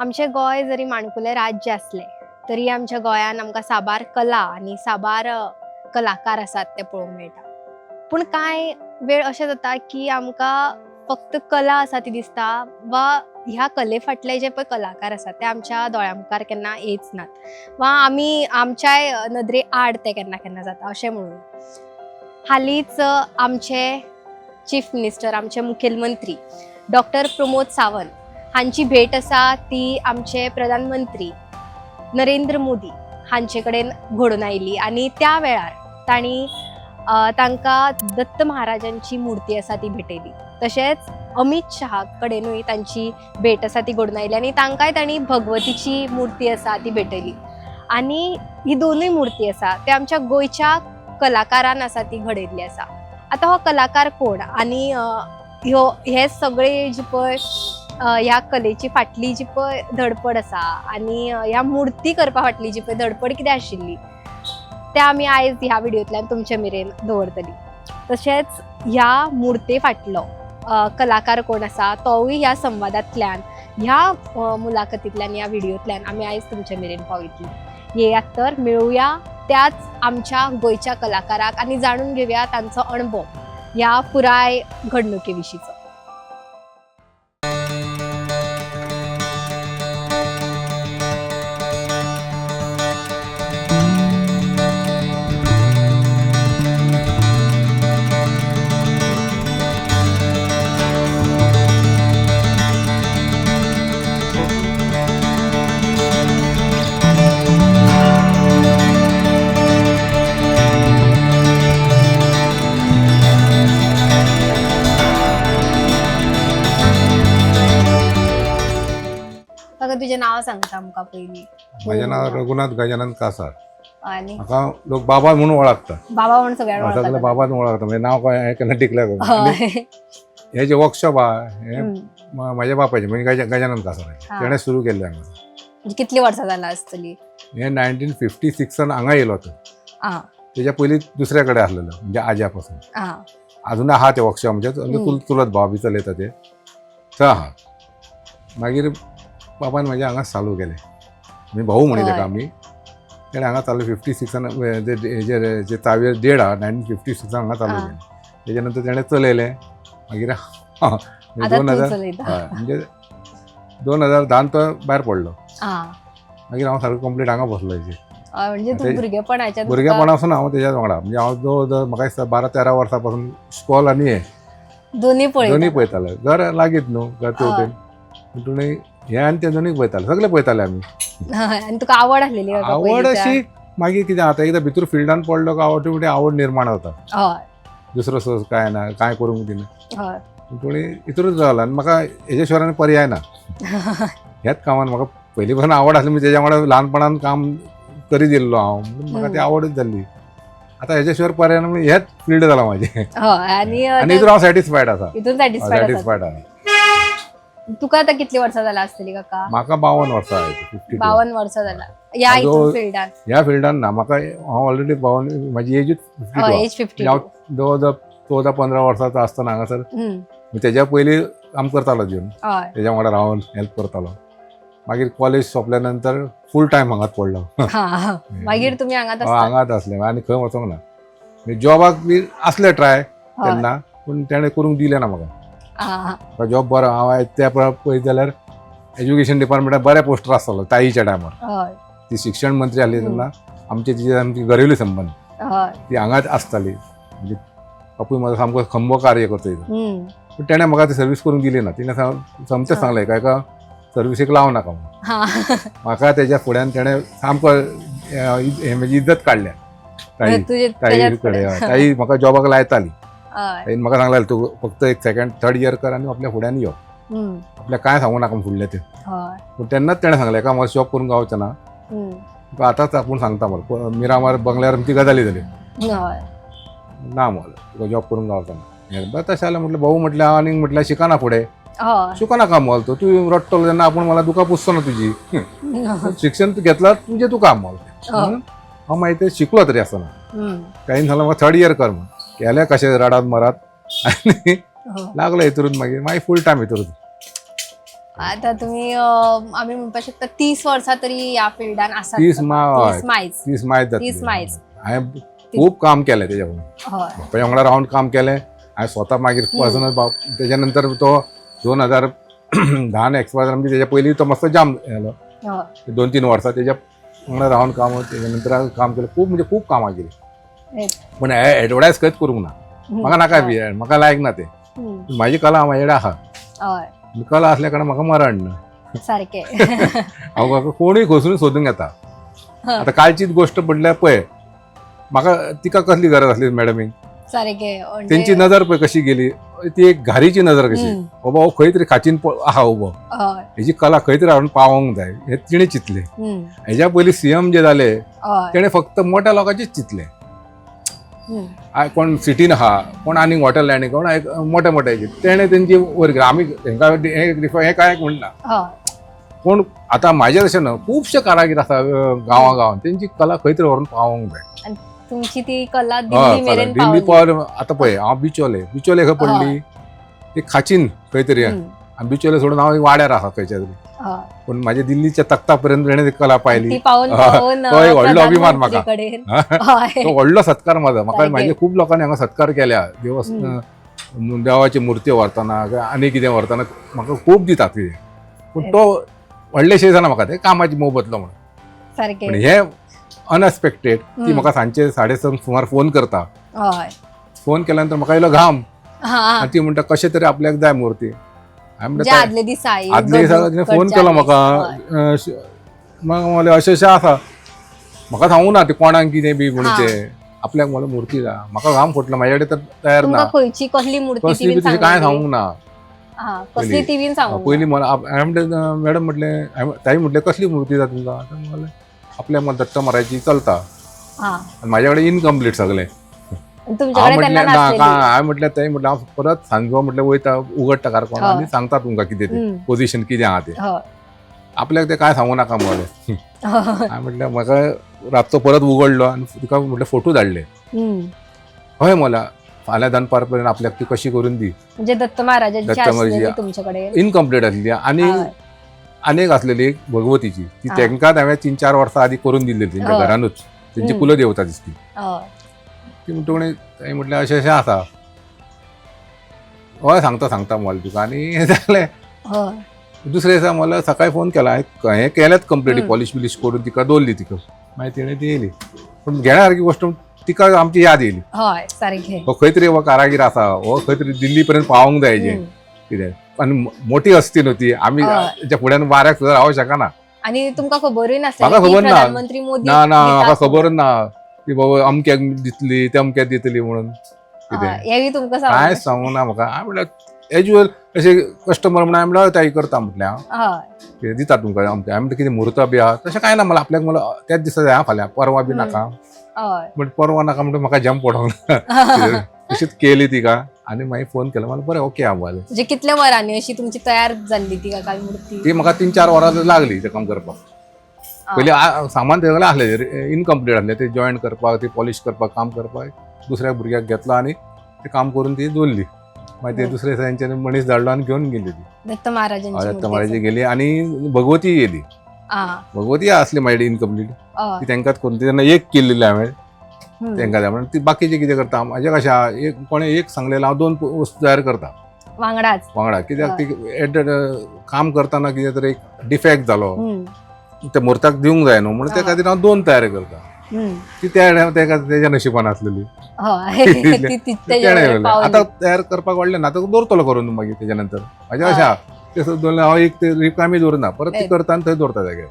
आमचे गोय जरी माणकुले राज्य असले तरी आमच्या गोयान आमकां साबार कला आणि साबार कलाकार आसात ते पळोवंक मेळटा। पूण कांय वेळ अशें जाता की आमकां फक्त कला आसा ती दिसता वा ह्या कले फाटले जे पळय कलाकार आसात ते आमच्या दोळ्या मुखार केन्ना येच नात वा आमी आमच्याय नदरे आड ते केन्ना केन्ना जाता अशें म्हणून हालींच आमचे चीफ मिनिस्टर आमचे मुखेलमंत्री डॉक्टर प्रमोद सावंत हांची भेट आसा ती आमचे प्रधानमंत्री नरेंद्र मोदी हांचे कडेन घडून आयली आणि त्या वेळार तांणी तांकां दत्त महाराजांची मुर्ती आसा ती भेटयली। तशेंच अमित शहा कडेनूय तांची भेट आसा ती घडून आयली आणि तांकांय तांणी भगवतीची मुर्ती आसा ती भेटयली। आणि ही दोनूय मुर्ती आसा ते आमच्या गोंयच्या कलाकारान आसा ती घडयल्ली आसा। आता हो कलाकार कोण आणि हे सगळे जी पळय ह्या कलेची फाटली जी पळय धडपड आसा आणि ह्या मूर्ती करपा फाटली जी पळय धडपड कितें आशिल्ली ते आमी आयज ह्या व्हिडिओतल्यान तुमचे मेरेन दवरतली। तशेंच ह्या मूर्ते फाटलो कलाकार कोण आसा तोवूय ह्या संवादांतल्यान ह्या मुलाखतींतल्यान ह्या व्हिडिओतल्यान आमी आयज तुमचे मेरेन पावयतली। येयात तर मेळुया त्याच आमच्या गोंयच्या कलाकाराक आणि जाणून घेवया तांचो अणभव ह्या पुराय घडणुके विशींचो। तुझे नाव सांगता आमकां पयली। माझे नाव रघुनाथ गजानन कासार आणि म्हाका लोक बाबा म्हणून ओळखतात। बाबा म्हणून सगळ्यांना आता ओळखतात। बाबा म्हणून ओळखतात म्हणजे नाव काय केन्ना डिक्लेअर हय। हे जे वर्कशॉप हे माझ्या बापाचे म्हणजे गजानन कासार तेणे सुरू केल्ले हांगा। म्हणजे कितली वर्सां जालां आसतली? हे 1956 हांगा येयलो तो। त्याच्या पयलीं दुसऱ्या कडेन आसलेलो म्हणजे आज्या पासून अजून आहा ते वर्कशॉप म्हणजे चुलत भाव बी चलयता ते थंय आहा। मागीर बाबान म्हाजे हांगा चालू केले म्हणजे भाऊ म्हणी ताका आमी तेणें हांगा चालू 56 जे तावेर डेट आहा 1956 हांगा चालू केलें। तेच्या नंतर तेणें चलयलें मागीर 2010 तो भायर पडलो। मागीर हांव सारको कंप्लीट हांगा बसलो हेजे म्हणजे तूं भुरगेपणासून हांव तेज्या वांगडा म्हणजे हांव जवळ म्हाका दिसता 12-13 वर्सां पासून स्कॉल आनी हे दोनी पळयताले। घर लागीत न्हू घर तेवटेन पूण हे आनी ते दोनूय पळयताले सगळे पळयताले आमी। आणि तुका आवड आसलेली? आवड अशी मागीर कितें आता एकदां भितर फिल्डान पडलो काय ऑटोमॅटीक आवड निर्माण जाता। दुसरो सोर्स काय ना काय करूंक दिना पूण इतरूच रावला आनी म्हाका हेजे शिवाय पर्याय ना। ह्याच कामान म्हाका पयलीं पासून आवड आसली म्हणजे तेज्या वांगडा ल्हानपणान काम करीत येयल्लो हांव म्हाका ती आवडच जाल्ली। आता हेजे शिवाय पर्याय ना म्हणजे हेच फिल्ड जाला म्हाजें आणि हितून हांव सॅटिस्फायड आसा। सॅटिस्फायड आसा। तुका आता कितली वर्सां जाला आसतली काका? म्हाका 52 वर्सां आहेत। 52 वर्सां जाला ह्या फिल्डान? ह्या फिल्डान ना म्हाका हांव ऑलरेडी 52 म्हाजी एजूच 52 हांव जवळ 14-15 वर्सांचो आसतना हांगासर तेज्या पयलीं काम करतालो जेवन तेज्या वांगडा रावन हेल्प करतालो। मागीर कॉलेज सोंपल्या नंतर फूल टायम हांगाच पडलो। मागीर तुमी हांगाच आसले आनी खंय वचोंक ना। जॉबाक बी आसले ट्राय तेन्ना पूण तेणें करूंक दिलें ना म्हाका। जॉब बरो हांव त्या पळयत जाल्यार एज्युकेशन डिपार्टमेंटान बऱ्या पोस्टर आसतालो ताईच्या टायमार ती शिक्षण मंत्री आसली तेन्ना आमची घरेलू संबंध ती हांगाच आसताली म्हणजे बापूय म्हाजो सामको खंबो कार्य करता पूण तेणें म्हाका ती सर्वीस करूंक दिली ना। तिणें समतें सांगलें एका सर्विसीक लावं नाका म्हणून। म्हाका तेज्या फुड्यान तेणें सामको म्हणजे इज्जत काडल्या ताई कडेन। ताई म्हाका जॉबाक लायताली ताईन म्हाका सांगलें तूं फक्त एक सेकंड थर्ड इयर कर आनी आपल्या फुड्यान यो आपल्याक कांय सांगूं नाका फुडलें तें। पूण तेन्नाच तेणें सांगलें एका म्हाका जॉब करूंक गावचें ना तुका आतांच आपूण सांगता मरे मिरामार बंगल्यार ती गजाली जाली ना मरे तुका जॉब करूंक गावचें ना। तशें जाल्यार म्हटलें भाऊ म्हटलें हांव आनीक म्हटल्यार शिकना फुडें शिकू नाका मोल तूं रडटलो तेन्ना आपूण मला तुका पुसचो ना तुजी शिक्षण घेतला तुजें तुका मोल हांव मागीर ते शिकलो तरी आसतना काही झालं म्हाका थर्ड इयर कर म्हण केलें कशें रडात मरात आनी लागलो हितून मागीर फूल टायम हितून आता तुम्ही आम्ही म्हणू शकता 30 वर्षा तरी या फिल्डान आसात. 30 मायज 30 मायज हांवें खूब काम केलें तेज्या पप्पाच्या वांगडा रावन काम केलें. हांवें स्वता मागीर पर्सनल तेज्या नंतर तो 2010 एक्सपायर आमची तेज्या पयलीं तो मस्त जाम जालो. 2-3 वर्सां तेज्या वांगडा रावन काम तेज्या नंतर हांवें काम केलें. खूब म्हणजे खूब कामां केलीं. पूण एडवर्टायज खंयच करूंक ना. म्हाका नाका बी म्हाका लायक ना ते. म्हाजी कला म्हाजे कडेन आहा. कला असल्या कारणान म्हाका मरण ना सारखे. हांव कोणूय खसून सोदूंक येता. आतां कालचीच गोश्ट पडल्या पळय, म्हाका तिका कसली गरज आसली मॅडमीक. सारखे तेंची नजर पळय कशी गेली, ती एक घारीची नजर कशी. बाबा हो खंय तरी खाचीन आहा उबो, हेजी कला खंय तरी हाडून पावोंक जाय हे तिणें चिंतलें. हेज्या पयलीं सीएम जे जाले तेणें फक्त मोठ्या लोकांचेच चिंतलें. कोण सिटीन आहा, कोण आनीक हॉटेल लायनी, कोण मोठे मोठ्याचे तेणें तेंची वर आमी हेंकां हे कांय म्हणना. पूण आतां म्हाजे तशें न्हू, खुबशे कारागीर आसा गांवागांवांत, तेंची कला खंय तरी व्हरून पावोंक जाय. तुमची ती कला दिल्ली मेरेन दिल्ली पावली. आतां पळय हांव बिचोले खंय पडली, ती खाचीन खंय तरी. आनी बिचोले सोडून हांव वाड्यार आहा खंयच्या तरी. पूण म्हाजे दिल्लीच्या तख्ता पर्यंत तेणें ती कला पायली. तो एक व्हडलो अभिमान म्हाका. तो व्हडलो सत्कार म्हाका. म्हाजे खूब लोकांनी हांगा सत्कार केल्या देवाची मुर्त्यो व्हरतना आनी कितें व्हरतना म्हाका खूब दितात कितें. पूण तो व्हडलेशें जाणा म्हाका ते कामाची मोबदलो म्हणून. पूण हे अनएक्सपेक्टेड. ती म्हाका सांजचे 6:30 सुमार फोन करता. फोन केल्या नंतर म्हाका येयलो घाम. ती म्हणटा कशें तरी आपल्याक जाय मूर्ती. आदले दिसा फोन केलो म्हाका. मग अशें आसा म्हाका सांगूं ना ते कोणाक कितें बी म्हणून ते आपल्याक मला मूर्ती जाय. म्हाका घाम फुटलो. म्हाजे कडेन तर तयार ना. कसली मूर्ती तशें कांय सांगूंक ना. पयलीं मला मॅडम म्हटलें, ताई म्हटलें कसली मूर्ती जाय तुमकां. आपल्या मला दत्त महाराजाची चलता. म्हाजे कडेन इनकम्प्लीट सगळें. हांवें म्हटलें ताई म्हटलें हांव परत सांजो म्हटलें वयता उगडटा कारकोण आनी सांगता तुमकां कितें तें पोजिशन कितें आहा तें. आपल्याक तें कांय सांगूं नाका मरे. हांवें म्हटलें म्हाका रातचो परत उगडलो आनी तुका म्हटलें फोटो धाडले. हय मला फाल्यां दनपार पर्यंत आपल्याक ती कशी करून दी. म्हणजे दत्त महाराजांची इनकम्प्लीट आसली. आनी आनेक आसलेली एक भगवतीची, ती तांकां हांवें 3-4 वर्सां आदी करून दिल्ली तेंच्या घरानूच. तेंची कुलदेवता दिसती. ती म्हणटा ताई म्हटलें अशें अशें आसा. हय सांगता मोल तुका. आनी हें जालें. दुसरे दिसा मला सकाळी फोन केला. हें केलेंच कंप्लीट पॉलिश बिलीश करून तिका दवरली. तिका मागीर तिणें ती येयली. पूण घेण्यासारकी गोश्ट तिका आमची याद येयली. हो खंय तरी हो कारागीर आसा, हो खंय तरी दिल्ली पर्यंत पावोंक जाय हेजें कितें. आनी मोठी हस्ती न्हू ती. आमी तेच्या फुड्यान वाऱ्याक सुद्दां रावूं शकना. आनी तुमकां खबरूय नासलें. म्हाका खबर ना. म्हाका खबरच ना की बाबा अमक्याक दितली तेमक्याक दितली म्हणून. कितें कांय सांगूं ना म्हाका. हांवें म्हटल्यार एज्युअल अशें कस्टमर म्हणून हांवें म्हटल्यार ताई करता म्हटलें हांव दिता तुमकां अमकें. हांवें कितें मुहूर्त बी आहा तशें कांय ना. मला आपल्याक मला त्याच दिसा जाय फाल्यां परवा बी नाका. म्हणजे परवा नाका म्हणटा म्हाका जम पडोंक ना. तशीच केली तिका. आनी मागीर फोन केलो. मला बरें ओके हांव जालें. म्हणजे कितल्या वरांनी अशी तुमची तयार जाल्ली ती काल मूर्ती. ती म्हाका 3-4 वरां लागली तें काम करपाक. पयलीं सामान सगळें आसलें इनकम्प्लीट आसलें. ते जॉयन करपाक, ते पॉलिश करपाक, काम करपाक दुसऱ्या भुरग्याक घेतलो आनी ते काम करून ती दवरली. मागीर ते दुसरे दिसा मनीस धाडलो आनी घेवन गेली ती. दत्त महाराजांची गेली. आनी भगवती येयली. भगवती आसली म्हाजे इनकम्प्लीट. ती तांकांच करून तेन्ना एक केल्ली हांवें तांकां जाय म्हणून. ती बाकीचे कितें करता म्हाजे कशें आहा, एक कोणें एक सांगलेलें हांव 2 वस्तू तयार करता वांगडा. कित्याक ती काम करतना कितें तरी एक डिफेक्ट जालो त्या मुर्ताक दिवंक जाय न्हू म्हणून त्या खातीर हांव 2 तयार करता. ती तेज्या नशिबान आसलेली. आतां तयार करपाक वाडलें ना. आतां दवरतलो करून मागीर तेज्या नंतर. म्हाजें अशें आहा तें दवरलें हांव एक रिकामी दवरना. परत ती करता आनी थंय दवरता जाग्यार.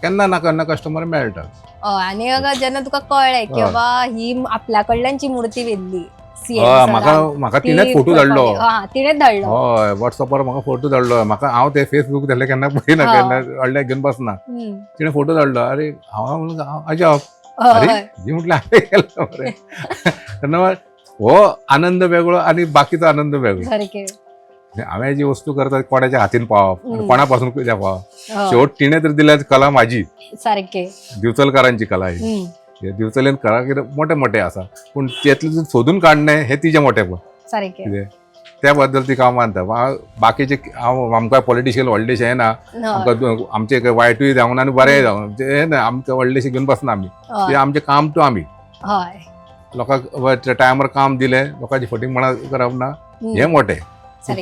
केन्ना ना केन्ना कस्टमर मेळटा. आनी जेन्ना तुका कळ्ळें की बाबा ही आपल्या कडल्यानची मूर्ती व्हेल्ली. म्हाका तिणेच फोटो धाडलो. तिणेच धाडलो. हय व्हॉट्सअपार म्हाका फोटो धाडलो. म्हाका हांव ते फेसबूक धाडले केन्ना पळयना, केन्ना व्हडल्याक घेवन बसना. तिणें फोटो धाडलो. अरे हांव अजाप. अरे जी म्हटलें हांवें केलो मरे. तेन्ना हो आनंद वेगळो आनी बाकीचो आनंद वेगळो. हांवें जी वस्तू करता कोणाच्या हातीन पावप, कोणा पासून कितें पावप. शेवट तिणें तर दिल्या कला म्हाजी. सारकें दिवचलकारांची कला ही. दिवचलेन कारागीर मोठे मोठे आसा. पूण तेतलें सोदून काडणें हें तिजें मोठेपण. कितें त्या बद्दल ती काम मानता बाकीचे आमकां पॉलिटिशियल व्हडलेशे ना आमकां आमचे वायटूय जावंक ना आनी बरेंय जावं हे ना आमकां व्हडलेशे घेवन बसना आमी ते आमचें काम टू आमी लोकांक टायमार काम दिले लोकांची फटींगपणां करप ना हे मोठे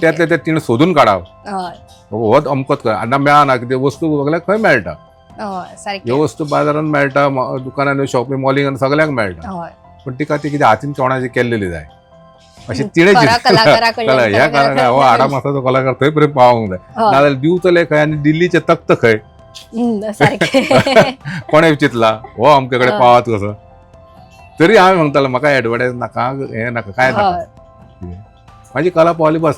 त्यातले ते तिणें सोदून काडप होच अमकोच खंय आतां मेळना कितें वस्तू सगळ्याक खंय मेळटा ह्यो वस्तू बाजारांत मेळटा दुकानांनी शॉपिंग मॉलिंग सगळ्याक मेळटा पण तिका ती कितें हातीन कोणाची केल्लेली जाय अशें तिणें कला ह्या कारणान हो आडामासाचो कलाकार थंय पर्यंत पावोंक जाय नाजाल्यार दिवचले खंय आनी दिल्लीचे तख्त खंय कोणें चिंतला हो अमके कडेन पावत कसो तरी हांवें म्हणटालो म्हाका एडवर्टायज नाका हें नाका काय नाका म्हाजी कला पावली बस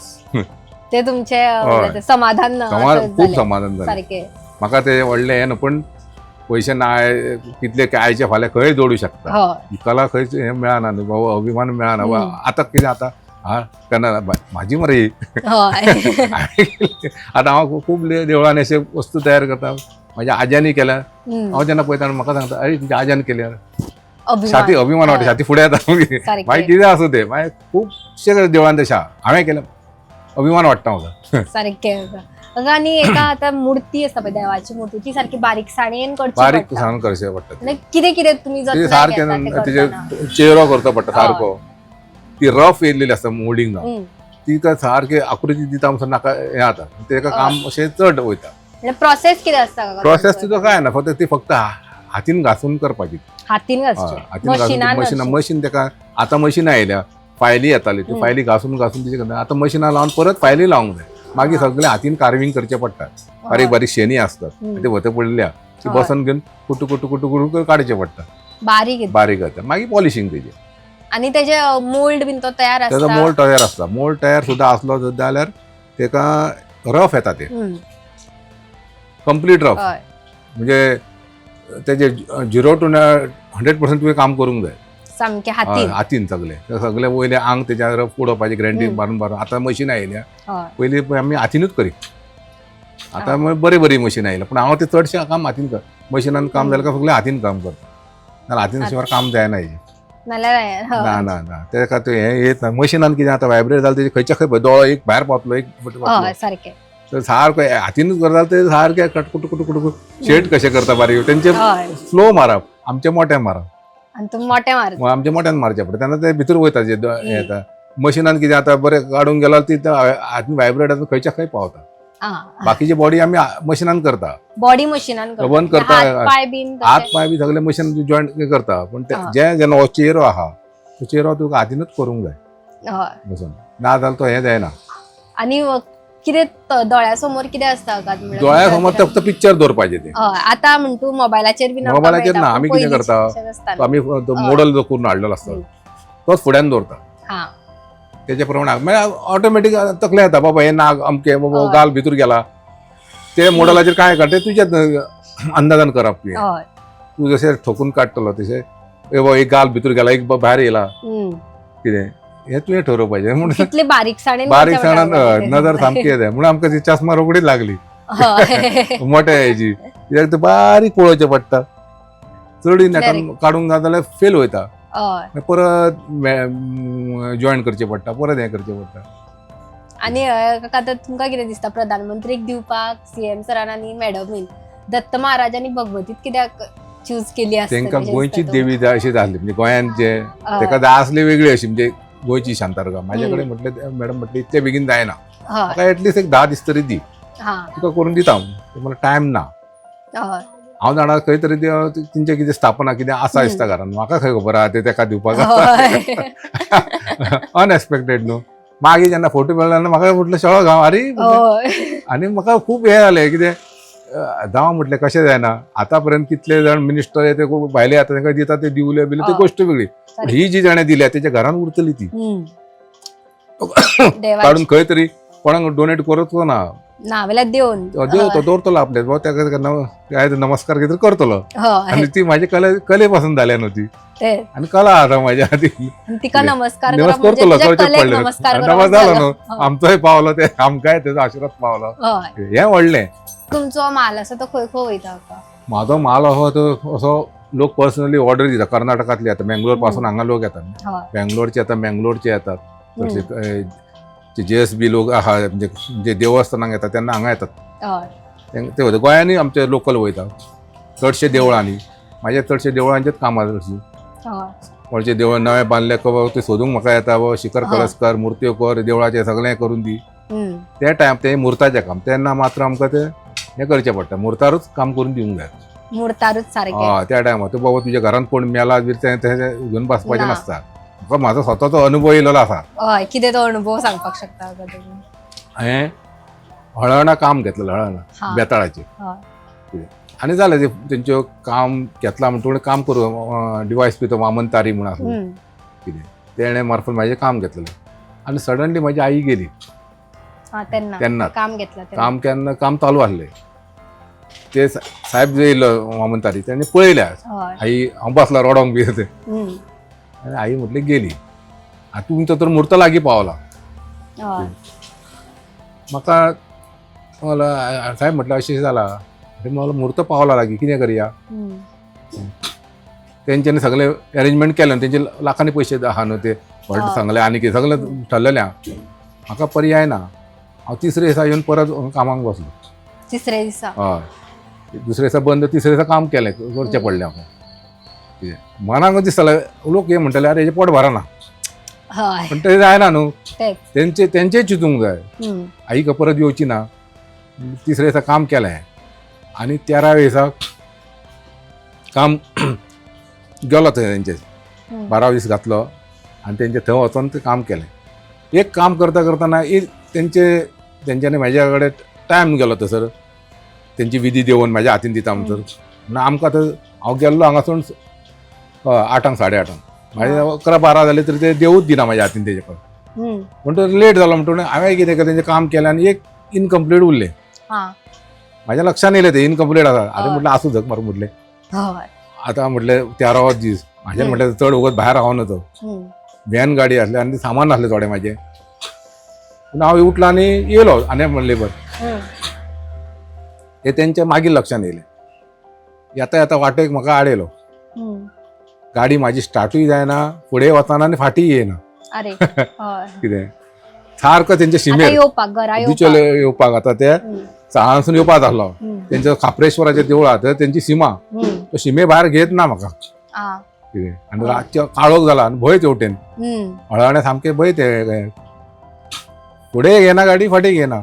ते तुमचे समाधान खूब समाधान जालें म्हाका ते व्हडलें हें न्हू पण पयशे ना कितले आयचे फाल्यां खंय जोडू शकता कला खंयच हें मेळना न्हू अभिमान मेळना आतां कितें जाता तेन्ना म्हाजी मरे आतां हांव खूब देवळांनी अशे वस्तू तयार करता म्हाज्या आज्यानी केल्या हांव जेन्ना पळयता म्हाका सांगता अरे तुमच्या आज्यान केल्यार छाती अभिमान वाटता छाती फुडें येता मागीर कितें आसूं तें मागीर खुबशे देवळान तशें हांवें केलें अभिमान वाटता म्हाका सारकें आनी एका आतां मूर्ती आसता पळय देवाची मूर्ती ती सारकी बारीकसाणेन करचें पडटा कितें कितें तुमी सारकें तेजे चेहरो करचो पडटा सारको ती रफ येयल्लेली आसता मोल्डिंग जावन तिका सारके आकृती दिता म्हणसर नाका हें जाता तेका काम अशें चड वयता प्रोसेस कितें आसता प्रोसेस तिचो काय ना फक्त हातीन घासून करपाची मशीन तेका आतां मशीन आयल्या फायली येताली ती फायली घासून तिचे करता आतां मशिनां लावन परत फायली लावंक जाय मागीर सगळें हातीन कार्विंग करचें पडटा बारीक बारीक शेणी आसतात ते वते पडल्या ती बसन घेवन कुटू कुटू कुटू कुटू काडचें पडटा बारीक जाता मागीर पॉलिशींग तेजें आनी तेजे मोल्ड बीन तो तयार आसता तेजो मोल्ड तयार आसता मोल्ड तयार सुद्दां आसलो जाल्यार तेका रफ येता ते कंप्लीट रफ म्हणजे तेजे 0 to 100% तुवें काम करूंक जाय सामकें हातीन सगळे वयले आंग तेच्या रफ उडोवपाचें ग्राइंडिंग मारून आतां मशीन आयल्या पयलीं आमी हातीनूच करी आतां बरी मशीन आयल्या पूण हांव तें चडशें काम हातीन कर मशिनान काम जालें काय सगळें हातीन काम करता नाल्यार हातीन शिवाय काम जायना हेजें ना तेका खातीर हें येत ना मशिनान कितें जाता वायब्रेट जालें तेजे खंयच्या खंय दोळो एक भायर पावतलो एक सारकें तर सारको हातीनूच करता ते सारकें कटकुटू शेड कशें करता बारीक तेंचे स्लो मारप आमचे मोठे मारप आमचे मोठ्यान मारचे पडटा तेन्ना ते भितर वयता जे येता मशिनान कितें जाता बरें काडूंक गेलो ती हातीन वायब्रेट जाता खंयच्या खंय पावता बाकीची बॉडी आमी मशिनान करता बॉडी मशिनान बंद करता हात पाय बी सगळे मशीन जॉईंट करता पण जेन्ना हो चेहरो आहा तो चेहरो तुका हातीनूच करूंक जाय बसून ना जाल्यार तो हें जायना आनी कितें दोळ्या समोर कितें आसता दोळ्या समोर फक्त पिक्चर दवरपाचें ते आतां म्हणटू मोबायलाचेर ना आमी कितें करता आमी मॉडल जो करून हाडलेलो आसता तोच फुड्यान दवरता तेजे प्रमाणे म्हळ्यार ऑटोमॅटीक तकलें येता बाबा हे नाग अमके बाबा गाल भितर गेला ते मॉडलाचेर काय करता तुज्याच अंदाजान करप तूं जशें ठोकून काडटलो तशें एक गाल भितर गेला एक भायर येयला कितें हे तुवें ठरोवपाचें म्हणून बारीकसाणेन नजर सामकी येता म्हणून आमकां ती चश्मा रोखडीच लागली मोठ्या हेजी कित्याक बारीक पळोवचें पडटा चडी नेटान काडूंक ना जाल्यार फेल वयता परत जॉईन करचें पडटा परत हें करचें पडटा आनी आतां तुमकां कितें दिसता प्रधानमंत्रीक दिवपाक सीएम सरान आनी मॅडमीन दत्त महाराज आनी भगवतीत कित्याक चूज केली आसता तांकां गोंयचीच देवी जाय अशी जाल्ली म्हणजे गोंयांत जे ताका जाय आसली वेगळी अशी म्हणजे गोंयची शांतादुर्गा म्हाजे कडेन म्हटलें मॅडम म्हटलें इतले बेगीन जायना म्हाका एटलिस्ट एक 10 दीस तरी दी तुका करून दिता मला टायम ना हांव जाणा खंय तरी तेंचे कितें स्थापना कितें आसा दिसता घरान म्हाका खंय खबर आहा ते तेका दिवपाक अनएक्सपेक्टेड न्हू मागीर जेन्ना फोटो मेळ्ळो म्हाका म्हटलें सगळो गांव अरे आनी म्हाका खूब हें जालें कितें जावं म्हटलें कशें जायना आतां पर्यंत कितले जाण मिनिस्टर ते खूब भायले आतां तांकां दिता ते दिवले बिले ती गोश्ट वेगळी ही जी जाणें दिल्या तेच्या घरान उरतली ती काडून खंय तरी कोणाक डोनेट करचो ना देव तो दवरतलो आपले काय नमस्कार कितें करतलो आनी ती म्हाजी कले पासून जाल्या न्हू ती आनी कला आसा म्हाज्या खातीर नमस्कार करतलो करचें पडलें नमस्कार जालो न्हू आमचोय पावलो ते आमकांय तेजो आशिर्वाद पावलो हें व्हडलें तुमचो माल आसा तो खंय खंय वयता म्हाजो माल आहो तो असो लोक पर्सनली ऑर्डर दिता कर्नाटकांतले येता मेंगलोर पासून हांगा लोक येतात बेंगलोरचे येतात मेंगलोरचे येतात JSB लोक आहा म्हणजे जे देवस्थानांक येतात त्यांना हांगा येतात हय ते वयता गोंयांनी आमचे लोकल वयता चडशे देवळांनी म्हाजे चडशे देवळांचेच कामां चडशीं हय व्हडचे देवळ नवे बांदले ते सोदूंक म्हाका येता शिखर कळसकर मुर्त्यो कर देवळाचें सगळें करून दी ते टायम ते मुर्ताचें काम तेन्ना मात्र आमकां ते हें करचें पडटा मुर्तारूच काम करून दिवंक जाय मुर्तारूच सारके हय त्या टायमार तूं बाबा तुज्या घरांत कोण मेला बी तें घेवन बसपाचें ना. नासता म्हाका म्हाजो स्वताचो अनुभव येयलो आसा हय कितें तो अनुभव सांगपाक शकता का तुम्ही हांवें हळर्णा काम घेतलेलें हा. हळर्णा बेताळाचें हय आनी जालें ते तेंच्यो काम घेतला म्हणटून काम करूं DYSP तो वामन तारी म्हूण आसलो कितें तेणे मार्फत म्हाजें काम घेतलेलें आनी सडनली म्हाजी आई गेली हा तेन्ना तेन्नाच. काम घेतलं तेन्ना. काम केन्ना काम चालू आसलें ते साहेब जो येयलो वामन तारी तेणी पळयलें हय आई हांव बसला रडोंक बी ते आनी आई म्हटली गेली आतां तुमचो तर म्हूर्त लागीं पावला हय म्हाका मला साहेब म्हटलं अशें जाला मला म्हूर्त पावला लागीं कितें करया तेंच्यांनी सगळें अरेंजमेंट केलें तेंचे लाखांनी पयशे आहा न्हू ते व्हड सांगलें आनी कितें सगळें ठरलेलें म्हाका पर्याय ना हांव तिसरे दिसा येवन परत कामाक बसलो तिसरे दिसा हय दुसरे दिसा बंद तिसरे दिसा काम केलें करचें पडलें म्हाका कितें मनाक दिसतालें लोक हे म्हणटाले अरे हेजें पोट भरना हय पण ते जायना न्हू तेच तेंचेय चिंतूंक जाय आईक परत येवची ना तिसरे दिसा काम केलें आनी 13व्या दिसा काम गेलो थंय तेंचे 12 दीस घातलो आनी तेंचे थंय वचोन तें काम केलें एक काम करता करतना तेंच्यांनी म्हाज्या कडेन टायम गेलो थंयसर तेंची विधी देवून म्हाज्या हातीन दिता म्हणसर म्हणून आमकां थंय हांव गेल्लो हांगासून 8 8:30 म्हाजे 11 12 जाले तरी ते देवूच दिना म्हाज्या हातीन तेजे कडेन म्हणटून लेट जालो म्हणटून हांवें कितें केलें तेंचें काम केलें आनी एक इनकम्प्लीट उरलें म्हाज्या लक्षान येयलें तें इनकम्प्लीट आसा आतां म्हटलें आसूं झक मारूं म्हटलें आतां म्हटलें 13वा दीस म्हाजें म्हटलें चड वगत भायर रावना तो व्हॅन गाडी आसली आनी सामान आसलें थोडें म्हाजें पूण हांव उठलो आनी येयलो आनी म्हणलें बरें हें तेंच्या मागीर लक्षान येयलें येता येता वाटेक म्हाका आडयलो गाडी म्हाजी स्टार्टूय जायना फुडें वताना आनी फाटीं येयना अरे हय कितें सारको तेंच्या आता शिमेर येवपाक घरा बिचोले येवपाक आतां ते चाळासून येवपाक जालो तेंचो खापरेश्वराचें देवूळ आहा थंय तेंची सीमा तो शिमे भायर घेत ना म्हाका कितें आनी रातचो काळोख जाला आनी भंय तेवटेन हळर्णे सामकें भंय ते फुडें घेना गाडी फाटीं घेना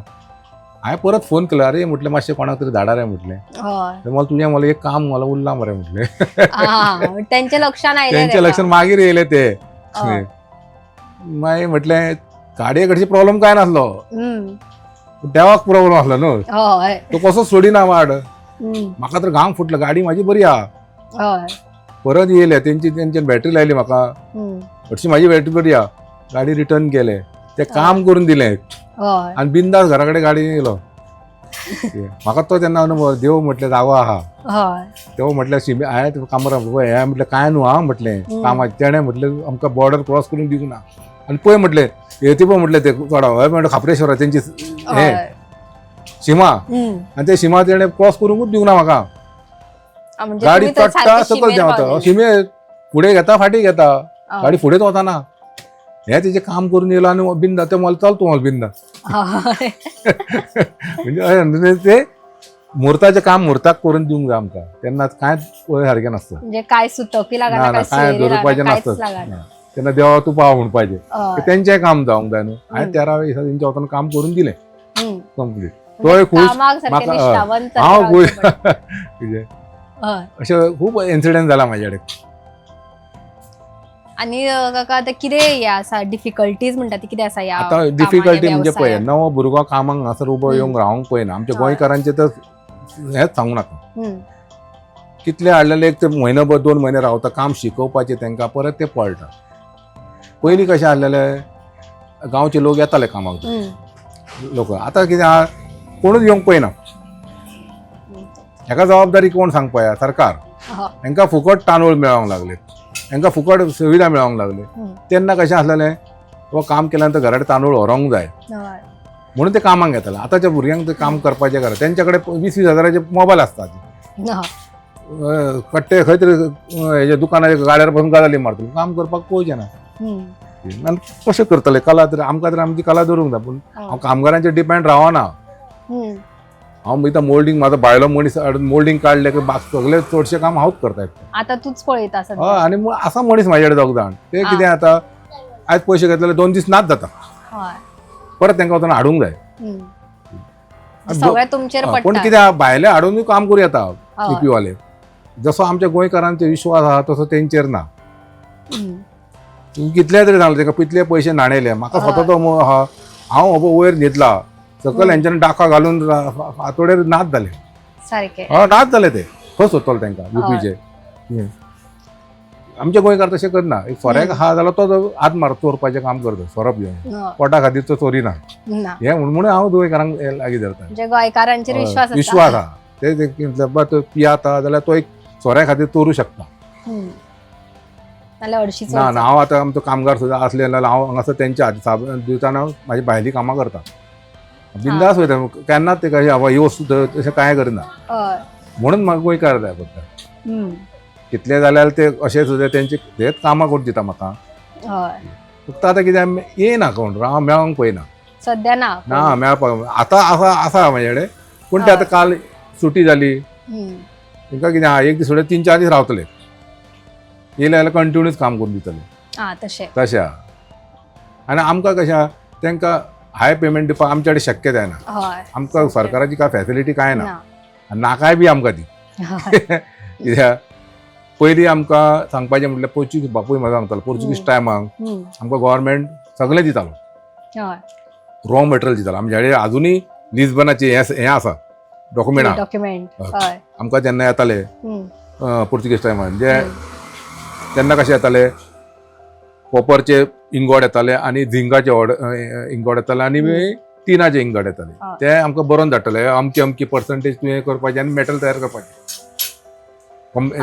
हांवें परत फोन केलो अरे म्हटलें मातशें कोणाक तरी धाडा रे म्हटलें मला तुजें मला एक काम मला उरलां मरे म्हटलें तेंच्या लक्षान आयलें तेंच्या लक्षान मागीर येयलें ते मागीर म्हटलें गाडये कडची प्रॉब्लेम काय नासलो देवाक प्रॉब्लेम आसलो न्हू तो कसो सोडिना वाड म्हाका तर घाम फुटलो गाडी म्हाजी बरी आहा परत येयले तेंच्यान बॅटरी लायली म्हाका हरशी म्हाजी बॅटरी बरी आहा गाडी रिटर्न केले ते काम करून दिलें आनी बिंदास घरा कडेन गाडी येयलो म्हाका तो तेन्ना अनुभव देव म्हटलें जागो आहा तेव्हा म्हटलें शिमे हांवें कामरा हें म्हटलें काय न्हू आं म्हटलें कामाचें तेणें म्हटलें आमकां बॉर्डर क्रॉस करून दिवंक ना आनी पळय म्हटलें येती पळय म्हटलें ते चोडा हय म्हणटा खापरेश्वरा तेंची हें सीमा आनी ते सीमा तेणें क्रॉस करूंकूच दिवंक ना म्हाका गाडी चडटा सकयल देंवता शिमे फुडें घेता फाटीं घेता गाडी फुडेंच वताना हे तेजें काम करून येयलो आनी बिंदा ते मला चल तूं मला बिंदा म्हणजे ते मुहूर्ताचें काम मुहूर्ताक करून दिवंक जाय आमकां तेन्ना कांयच पळय सारकें नासता म्हणजे काय सुतकी लागना ना कांय धरपाचें नासता तेन्ना देवा तूं पाव म्हणपाचें तेंचें काम जावंक जाय न्हू हांवें 13व्या दिसा तेंच्या वतान काम करून दिलें कंप्लीट तोय खूश म्हाका हांव खूश अशें खूब इन्सिडंट जाला म्हाजे कडेन आणि काका आता कितें हें आसा डिफिकल्टीज म्हणटा ती कितें आसा ह्या आतां डिफिकल्टी म्हणजे पळय नवो भुरगो कामाक हांगासर उबो येवंक रावंक पळयना आमच्या गोंयकारांचें तर हेंच सांगूं नाका कितले हाडलेले एक ते म्हयनोभर 2 म्हयने रावता काम शिकोवपाचें तेंकां परत ते पळटा पयलीं कशें आसलेले गांवचे लोक येताले कामाक लोक आतां कितें आहा कोणूच येवंक पळयना हेका जबाबदारी कोण सांगपा सरकार हेंकां फुकट तांदूळ मेळोंक लागले हेंकां फुकट सुविधा मेळोंक लागले तेन्ना कशें आसलेलें वो काम केल्या नंतर घरा कडेन तांदूळ व्हरोंक जाय म्हणून ते कामाक येताले आतांच्या भुरग्यांक ते काम करपाचें घरा तेंच्या कडेन 20-20 हजाराचे मोबायल आसतात कट्टे खंय तरी हेजे दुकानाच्या गाड्यार बसून गजाली मारतले काम करपाक पळोवचें ना आनी कशें करतले कला तर आमकां तर आमची कला धरूंक जाय पूण हांव कामगारांचेर डिपेंड रावना. हम्म. हांव म्हणटा मोल्डिंग म्हाजो भायलो मनीस हाडून मोल्डिंग काडले की सगळे चडशें काम हांवूच करता. आता तूच पळयता हय सध्या. आनी आसा मनीस म्हाजे कडेन दोग जाण ते कितें आता आयज पयशे घेतले 2 दीस नाच जाता हय. परत तांकां वचून हाडूंक जाय. सगळें तुमचेर पूण पडटा. कित्याक भायले हाडूनय काम करूं येता हय. टीपी वाले. जसो आमच्या गोंयकारांचो विश्वास आहा तसो तेंचेर ना. कितले तरी सांगले ताका कितले पयशे नाणयले म्हाका स्वताचो आहा हांव हो वयर न्हिदला सकयल हेंच्यानी डाका घालून हातोडेर नाच जाले. सारकें. हय नाच जाले ते खंय सोदतलो तांकां युपीचे. आमचे गोंयकार तशें करना. एक सोऱ्याक आहा जाल्यार तो हात मार चोरपाचें काम करता सोरप घेवन पोटा खातीर तो चोरिना ना. हें म्हणून हांव गोंयकारांक लागीं धरता. म्हणजे गोंयकारांचेर विश्वास आसा. विश्वास आहा ते पियाता जाल्यार तो एक सोऱ्या खातीर चोरूं शकता. नाल्यार हरशीं ना ना हांव आतां आमचो कामगार सुद्दां असले जाल्यार हांव हांगासर तेंच्या दिवताना म्हाजी भायली कामां करता. बिंदास वयता केन्नाच ते कशें ही वस्तू तशें कांय करना. म्हणून म्हाका गोंयकार जाय पडटा. कितले जाल्यार ते अशें सुद्दां तेंचे तेच कामां करून दिता म्हाका. फक्त आतां कितें येयना कोण हांव मेळोंक पळयना सध्या ना. ना मेळपाक आतां आसा म्हाजे कडेन पूण ते आतां काल सुटी जाली तांकां कितें आहा एक दीस सोडून 3-4 दीस रावतले येयले जाल्यार कंटिन्यूस काम करून दितले तशें आहा. आनी आमकां कशें आहा तांकां हाय पेमेंट दिवपाक आमचे कडेन शक्य जायना. आमकां सरकाराची कांय फॅसिलिटी कांय ना नाकाय बी आमकां ती. कित्याक पयलीं आमकां सांगपाचें म्हटल्यार पोर्चुगीज बापूय म्हाका सांगतालो पोर्चुगीज टायमाक आमकां गव्हर्मेंट सगळें दितालो. रॉ मटेरियल दितालो आमचे कडेन आजुनूय लिस्बनाचे हें आसा डॉक्युमेंट आमकां जेन्ना येताले पोर्चुगीज टायमार म्हणजे तेन्ना कशें येताले कॉपरचे इंगोड येताले आनी झिंगाचे इंगोड येताले आनी टिनाचे इंगोड येताले ते आमकां बरोवन धाडटाले अमकी अमकी पर्संटेज तुवें करपाचें आनी मेटल तयार करपाचें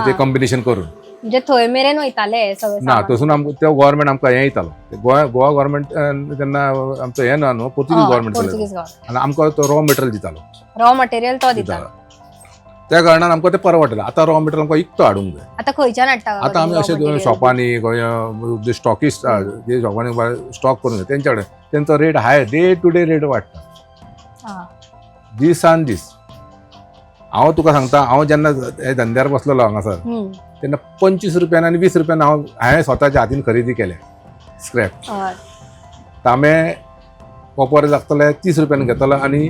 ते कॉम्बिनेशन करून. म्हणजे थंय मेरेन वयताले सगळें ना तसून आमकां तो गव्हर्मेंट आमकां हें दितालो गोवा गव्हर्मेंट तेन्ना आमचो हें ना न्हू पोर्चुगीज गव्हर्मेंट आनी आमकां तो रॉ मटेरियल दितालो. रॉ मटेरियल तो दितालो त्या कारणान आमकां ते परवडटालें. आतां रॉ मटेरियल आमकां इकतो हाडूंक जाय. आतां खंयच्यान हाडटा? आतां आमी अशें शॉपांनी जे स्टॉकिस्ट जे शॉपांनी स्टॉक करून तेंच्या कडेन तेंचो rate high day to day rate वाडटा दिसान दीस. हांव तुका सांगता हांव जेन्ना हे धंद्यार बसलेलो हांगासर तेन्ना 25 रुपयान आनी 20 रुपयान हांवें स्वताच्या हातीन खरेदी केल्या स्क्रॅप. तांबे कॉपर लागतले 30 रुपयान घेतलो आनी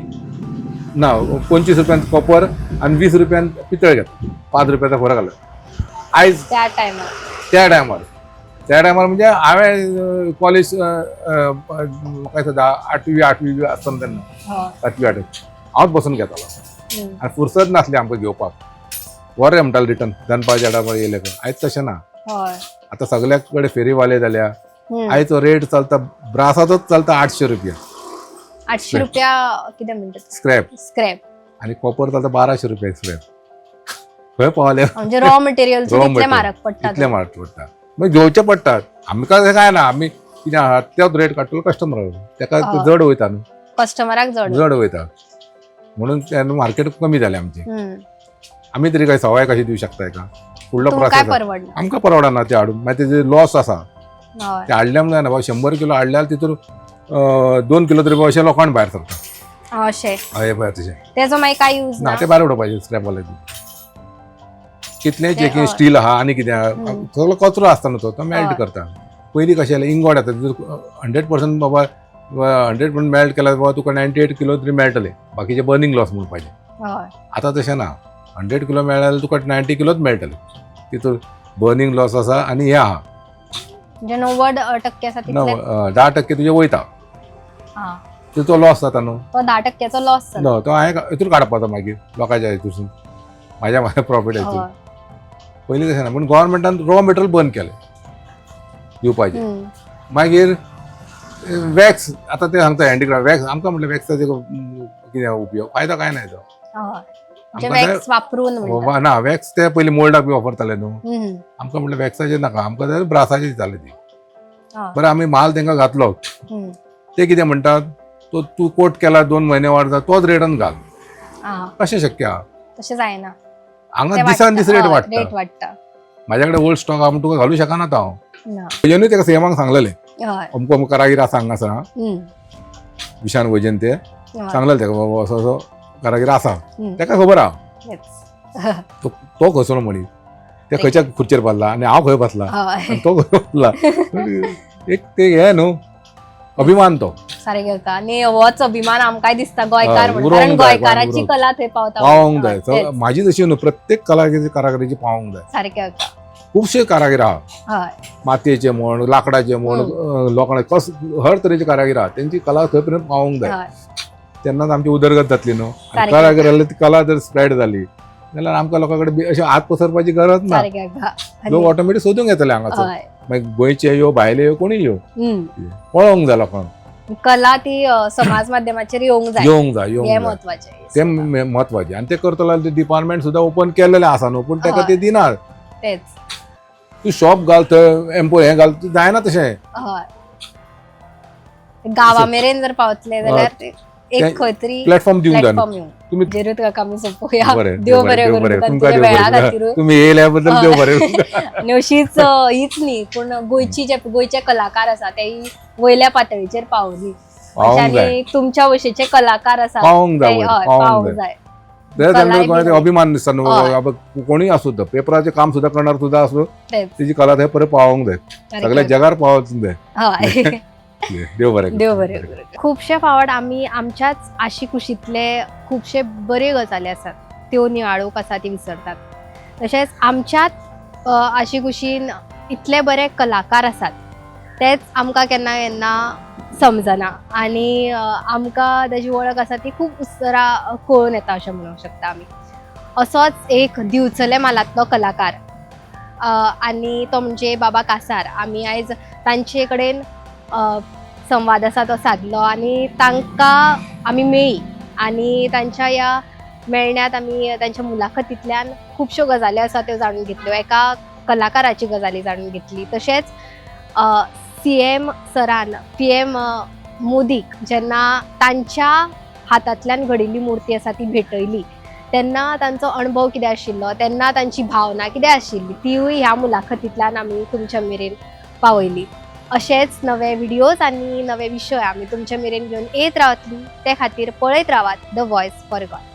ना 25 रुपयान कॉपर आनी 20 रुपयान पितळ घेता 5 रुपयाचा फरक आला आयज त्या टायमार म्हणजे हांवें कॉलेज काय सुद्दां 8वी आसतना तेन्ना 7वी 8वी हांवच बसून घेतालो आनी फुरसत नासली आमकां घेवपाक. बरें म्हणटाले रिटर्न दनपारच्या टायमार येयले आयज तशें ना. आतां सगळ्या कडेन फेरीवाले जाल्या आयचो रेट चलता ब्रासाचोच चलता 800 रुपया. 800 रुपया कितें म्हणटात स्क्रॅप आनी कॉपर चलता 1200 रुपया स्क्रॅप. खंय पावले म्हणजे रॉ मटेरियल कितले म्हारग पडटा मागीर घेवचे पडटात. आमकां काय ना आमी कितें आहा तेच रेट काडटलो कस्टमराक तेका जड वयता न्हू कस्टमराक जड वयता म्हणून तेन्ना मार्केट कमी जालें आमचें. आमी तरी काय सवाय कशी दिवं शकता हेका फुडलो प्रोसेस आमकां परवडना ते हाडून मागीर तेजे लॉस आसा. ते हाडले म्हणून जायना 100 किलो हाडल्यार तितून 2 किलो तरी अशें लोकांक भायर सरता. अशें हय पळय तशें तेजो मागीर काय यूज ना ते भायर उडोवपाचें स्क्रॅप वाल्याची. कितलें चेकींग स्टील आहा आनी कितें आहा सगळो कचरो आसता न्हू तो मेल्ट करता. पयलीं कशें जालें इंगोड येता 100% बाबा 100% मेल्ट केल्यार बाबा तुका 98 किलो तरी मेळटले बाकीचे बर्निंग लॉस म्हणपाचें. आतां तशें ना 100 किलो मेळ्ळ्यार तुका 90 किलोच मेळटले तितून बर्निंग लॉस आसा आनी हें आहा म्हणजे 90% आसा तितले 10% तुजे वयता तो लॉस जाता न्हू. तो 10%चो लॉस न्हू तो हांवें हितून काडपाचो मागीर लोकांच्या हितून म्हाज्या प्रॉफिट हितून. पयलीं तशें ना पूण गव्हर्मेंटान रॉ मटेरियल बंद केलें दिवपाचें. मागीर वॅक्स आतां ते सांगता हँडीक्राफ्ट वॅक्स आमकां म्हटल्यार वॅक्साचो कितें उपयोग फायदो काय ना हेजो. ना वॅक्स ते पयलीं मोल्डाक बी वापरताले न्हू आमकां म्हटल्यार वॅक्साचे नाका आमकां ब्रासाचे दिताले ती. बरें आमी माल तांकां घातलो ते कितें म्हणटात तो तूं कोट केला 2 म्हयने वाडटा तोच रेटान घाल. कशें शक्य आहा? तशें जायना. हांगा दिसान दीस रेट वाडटा. माझ्या कडेन ओल्ड स्टॉक आहा तुका घालूं शकना तो हांव ना. वैजनूय ताका सेमाक सांगलेलें हय अमको अमको कारागीर आसा हांगासर हम्म. विशान वैजन ते हय. सांगलेलें ताका बाबा असो असो कारागीर आसा हम्म. ताका खबर आहा तेच. तो खंयसर मनीस ते खंयच्या खुर्चेर बसला आनी हांव खंय बसला हय आनी तो खंय बसला एक ते हे न्हू अभिमान तो सारकें आसा. आनी होच अभिमान आमकांय दिसता गोंयकार हय, म्हणून उरोंक कारण जाय, गोंयकाराची उरोंक. कला थंय पावता पावोंक जाय हय, तेच. म्हाजी तशी न्हू प्रत्येक कारागिरीची पावोंक जाय सारकें आसा. खुबशे कारागीर आहा हय मातयेचे म्हण लाकडाचे म्हण लोकांना हर तरेचे कारागीर आहा तेंची कला थंय पर्यंत पावोंक जाय हय तेन्नाच आमची उदरगत जातली न्हू सारकें. आनी कारागीर जाल्यार ती कला जर स्प्रेड जाली जाल्यार आमकां लोकां कडेन अशें हात पसरपाची गरज ना सारकें आसा. लोक ऑटोमॅटीक सोदूंक येतले हांगासर हय मागीर गोंयचे यो भायले यो कोणी यो हम्म. पळोवंक जाय लोकांक कला ती समाज माध्यमाचेर येवंक जाय येवंक जाय हे येवंक जाय महत्वाचें. ते म्हत्वाचे आनी ते करतलो ते डिपार्टमेंट सुद्दां ओपन केलेले आसा न्हू पूण ताका हय. ते दिनात तेच. तूं शॉप घाल थंय एम्पो हें घाल जायना तशें हय गांवा मेरेन जर पावतले जाल्यार ते ते एक खंय तरी प्लॅटफॉर्म दिवंक जाय न्हू. प्लॅटफॉर्म येवंक तुम्ही जेरूत काका आमी सोंपोवया. बरें देव बरें करूं तुका तुमकां तुमच्या देव वेळा बरें खातीर. तुम्ही येयल्या बद्दल देव बरें आणि अशीच हीच न्ही पूण गोंयचे कलाकार आसा ते वयल्या पातळीचेर पावली पावोंक जाय आनी तुमच्या भशेचे कलाकार आसा पावोंक जाय ते वयर, हय पावोंक पावोंक जाय जाय. तेच कलाय आमकां बी गोंयांत जाय. अभिमान दिसता न्हू हय. बाबा कोणूय आसूं तो पेपराचें काम सुद्दां करणार सुद्दां आसूं तेच. तेजी कला थंय परत पावोंक जाय सगळ्या जगार पावोंक जाय हय देव बरें देव बरें करूं. खुबशे फावट आमी आमच्याच आशी कुशींतले खुबशे बरे गजाली आसात त्यो नियाळूंक आसा ती विसरतात. तशेंच आमच्याच आशी कुशीन इतले बरे कलाकार आसात तेच आमकां केन्ना केन्ना समजना आनी आमकां ताची वळख आसा ती खूब उसरा कळून येता अशें म्हणूंक शकता आमी. असोच एक दिवचले मालांतलो कलाकार आनी तो म्हणजे बाबा कासार. आमी आयज तांचे कडेन संवाद आसा तो साधलो आनी तांकां आमी मेळ्ळी आनी तांच्या ह्या मेळण्यात आमी तांच्या मुलाखतींतल्यान खुबश्यो गजाली आसा त्यो जाणून घेतल्यो. एका कलाकाराची गजाली जाणून घेतली. तशेंच CM सरान PM मोदीक जेन्ना तांच्या हातांतल्यान घडिल्ली मुर्ती आसा ती भेटयली तेन्ना तांचो अणभव कितें आशिल्लो तेन्ना तांची भावना कितें आशिल्ली तिवूय ह्या मुलाखतींतल्यान आमी तुमच्या मेरेन पावयली. अशेच नवे व्हिडियोज आनी नवे विशय आमी तुमच्या मेरेन घेवन येत रावतली. ते खातीर पळयत रावात द वॉयस फॉर गॉड.